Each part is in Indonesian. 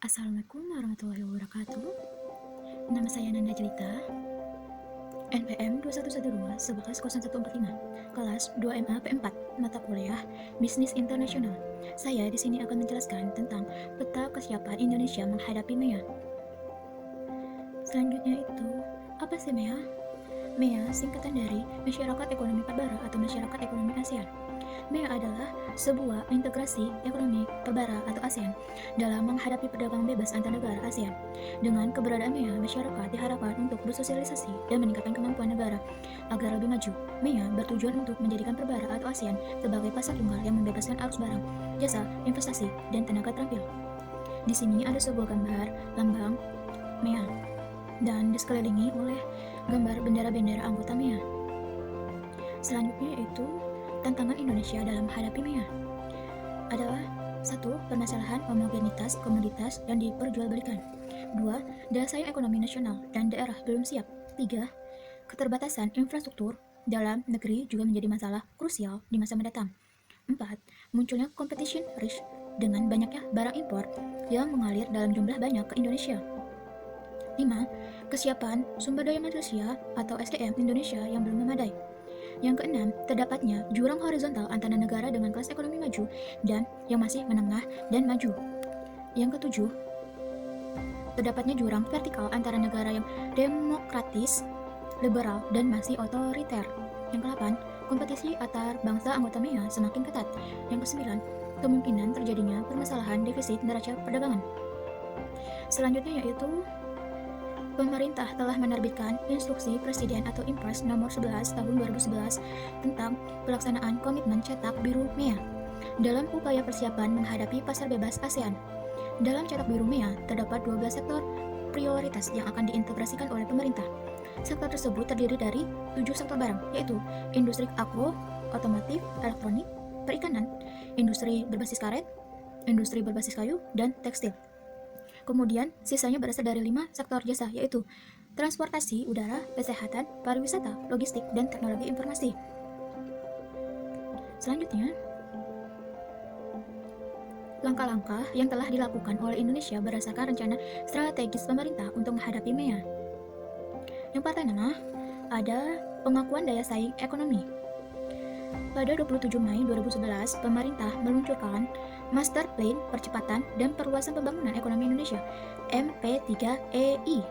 Assalamualaikum warahmatullahi wabarakatuh. Nama saya Nanda Jelita, NPM 2112-110145, kelas 2MA P4, mata kuliah Bisnis Internasional. Saya di sini akan menjelaskan tentang peta kesiapan Indonesia menghadapi MEA. Selanjutnya itu, apa sih MEA? MEA singkatan dari Masyarakat Ekonomi Perbara atau Masyarakat Ekonomi ASEAN. MEA adalah sebuah integrasi ekonomi perbara atau ASEAN dalam menghadapi perdagangan bebas antar negara ASEAN. Dengan keberadaan MEA, masyarakat diharapkan untuk bersosialisasi dan meningkatkan kemampuan negara agar lebih maju. MEA bertujuan untuk menjadikan perbara atau ASEAN sebagai pasar tunggal yang membebaskan arus barang, jasa, investasi, dan tenaga terampil. Di sini ada sebuah gambar lambang MEA dan disekelilingi oleh gambar bendera-bendera anggota MEA. Selanjutnya yaitu tantangan Indonesia dalam menghadapi MEA adalah 1. Permasalahan homogenitas komoditas yang diperjualbelikan. 2. Daya saing ekonomi nasional dan daerah belum siap. 3. Keterbatasan infrastruktur dalam negeri juga menjadi masalah krusial di masa mendatang. 4. Munculnya competition risk dengan banyaknya barang impor yang mengalir dalam jumlah banyak ke Indonesia. 5. Kesiapan sumber daya manusia atau SDM Indonesia yang belum memadai. Yang keenam, terdapatnya jurang horizontal antara negara dengan kelas ekonomi maju dan yang masih menengah dan maju. Yang ketujuh, terdapatnya jurang vertikal antara negara yang demokratis, liberal, dan masih otoriter. Yang kedelapan, kompetisi antar bangsa anggota MEA semakin ketat. Yang kesembilan, kemungkinan terjadinya permasalahan defisit neraca perdagangan. Selanjutnya yaitu pemerintah telah menerbitkan Instruksi Presiden atau Impres nomor 11 tahun 2011 tentang pelaksanaan komitmen cetak biru MEA dalam upaya persiapan menghadapi pasar bebas ASEAN. Dalam cetak biru MEA terdapat 12 sektor prioritas yang akan diintegrasikan oleh pemerintah. Sektor tersebut terdiri dari 7 sektor barang, yaitu industri agro, otomotif, elektronik, perikanan, industri berbasis karet, industri berbasis kayu, dan tekstil. Kemudian, sisanya berasal dari 5 sektor jasa, yaitu transportasi udara, kesehatan, pariwisata, logistik, dan teknologi informasi. Selanjutnya, langkah-langkah yang telah dilakukan oleh Indonesia berdasarkan rencana strategis pemerintah untuk menghadapi MEA. Yang pertama, ada pengakuan daya saing ekonomi. Pada 27 Mei 2011, pemerintah meluncurkan Master Plan Percepatan dan Perluasan Pembangunan Ekonomi Indonesia MP3EI.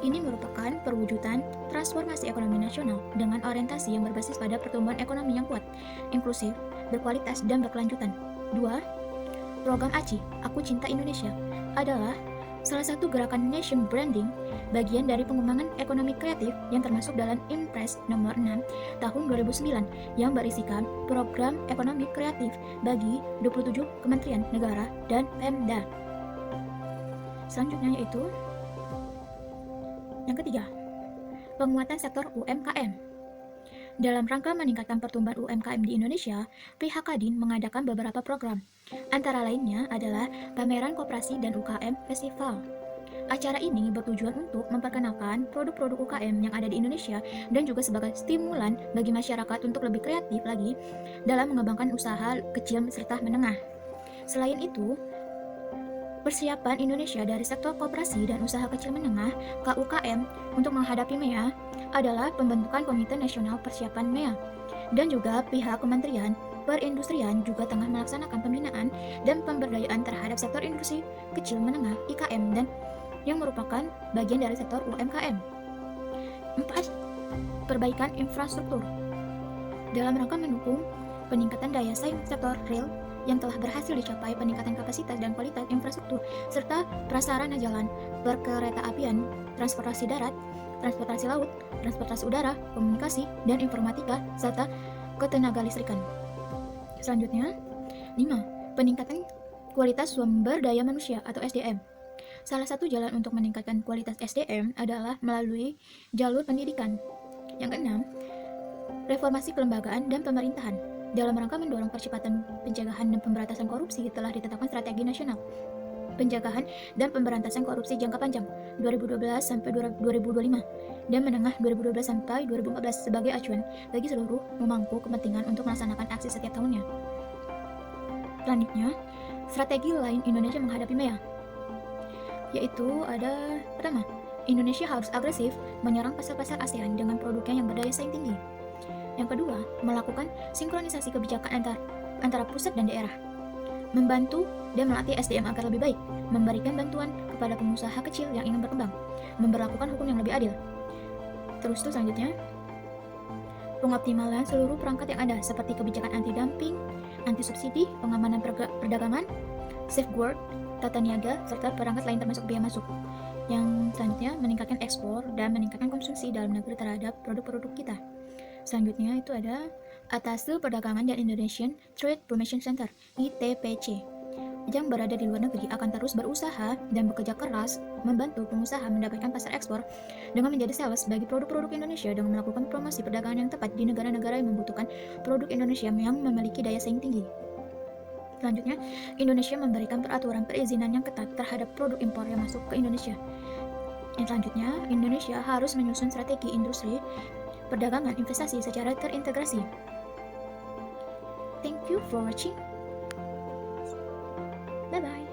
Ini merupakan perwujudan transformasi ekonomi nasional dengan orientasi yang berbasis pada pertumbuhan ekonomi yang kuat, inklusif, berkualitas, dan berkelanjutan. 2. Program ACI, Aku Cinta Indonesia, adalah salah satu gerakan nation branding bagian dari pengembangan ekonomi kreatif yang termasuk dalam Impres nomor 6 tahun 2009 yang berisikan program ekonomi kreatif bagi 27 kementerian negara dan Pemda. Selanjutnya yaitu yang ketiga, penguatan sektor UMKM. Dalam rangka meningkatkan pertumbuhan UMKM di Indonesia, pihak Kadin mengadakan beberapa program. Antara lainnya adalah pameran koperasi dan UKM Festival. Acara ini bertujuan untuk memperkenalkan produk-produk UKM yang ada di Indonesia dan juga sebagai stimulan bagi masyarakat untuk lebih kreatif lagi dalam mengembangkan usaha kecil serta menengah. Selain itu, persiapan Indonesia dari sektor koperasi dan usaha kecil menengah (KUKM) untuk menghadapi MEA adalah pembentukan Komite Nasional Persiapan MEA, dan juga pihak Kementerian Perindustrian juga tengah melaksanakan pembinaan dan pemberdayaan terhadap sektor industri kecil menengah (IKM) dan yang merupakan bagian dari sektor UMKM. 4. Perbaikan infrastruktur. Dalam rangka mendukung peningkatan daya saing sektor real yang telah berhasil dicapai peningkatan kapasitas dan kualitas infrastruktur serta prasarana jalan, perkeretaapian, transportasi darat, transportasi laut, transportasi udara, komunikasi, dan informatika, serta ketenagalistrikan. Selanjutnya, 5. Peningkatan kualitas sumber daya manusia atau SDM. Salah satu jalan untuk meningkatkan kualitas SDM adalah melalui jalur pendidikan. Yang keenam, reformasi kelembagaan dan pemerintahan. Dalam rangka mendorong percepatan pencegahan dan pemberantasan korupsi telah ditetapkan strategi nasional pencegahan dan pemberantasan korupsi jangka panjang 2012 sampai 2025 dan menengah 2012 sampai 2014 sebagai acuan bagi seluruh pemangku kepentingan untuk melaksanakan aksi setiap tahunnya. Selanjutnya, strategi lain Indonesia menghadapi MEA. yaitu ada pertama, Indonesia harus agresif menyerang pasar-pasar ASEAN dengan produknya yang berdaya saing tinggi. Yang kedua, melakukan sinkronisasi kebijakan antara pusat dan daerah. Membantu dan melatih SDM agar lebih baik, memberikan bantuan kepada pengusaha kecil yang ingin berkembang, memberlakukan hukum yang lebih adil. Terus tuh selanjutnya, pengoptimalan seluruh perangkat yang ada seperti kebijakan anti-dumping, anti-subsidi, pengamanan perdagangan, safeguard, tata niaga, serta perangkat lain termasuk biaya masuk. Yang selanjutnya, meningkatkan ekspor dan meningkatkan konsumsi dalam negeri terhadap produk-produk kita. Selanjutnya itu ada Atasel Perdagangan dan Indonesian Trade Promotion Center (ITPC) yang berada di luar negeri akan terus berusaha dan bekerja keras membantu pengusaha mendapatkan pasar ekspor dengan menjadi sales bagi produk-produk Indonesia dengan melakukan promosi perdagangan yang tepat di negara-negara yang membutuhkan produk Indonesia yang memiliki daya saing tinggi. Selanjutnya, Indonesia memberikan peraturan perizinan yang ketat terhadap produk impor yang masuk ke Indonesia. Yang selanjutnya, Indonesia harus menyusun strategi industri perdagangan investasi secara terintegrasi. Thank you for watching. Bye bye.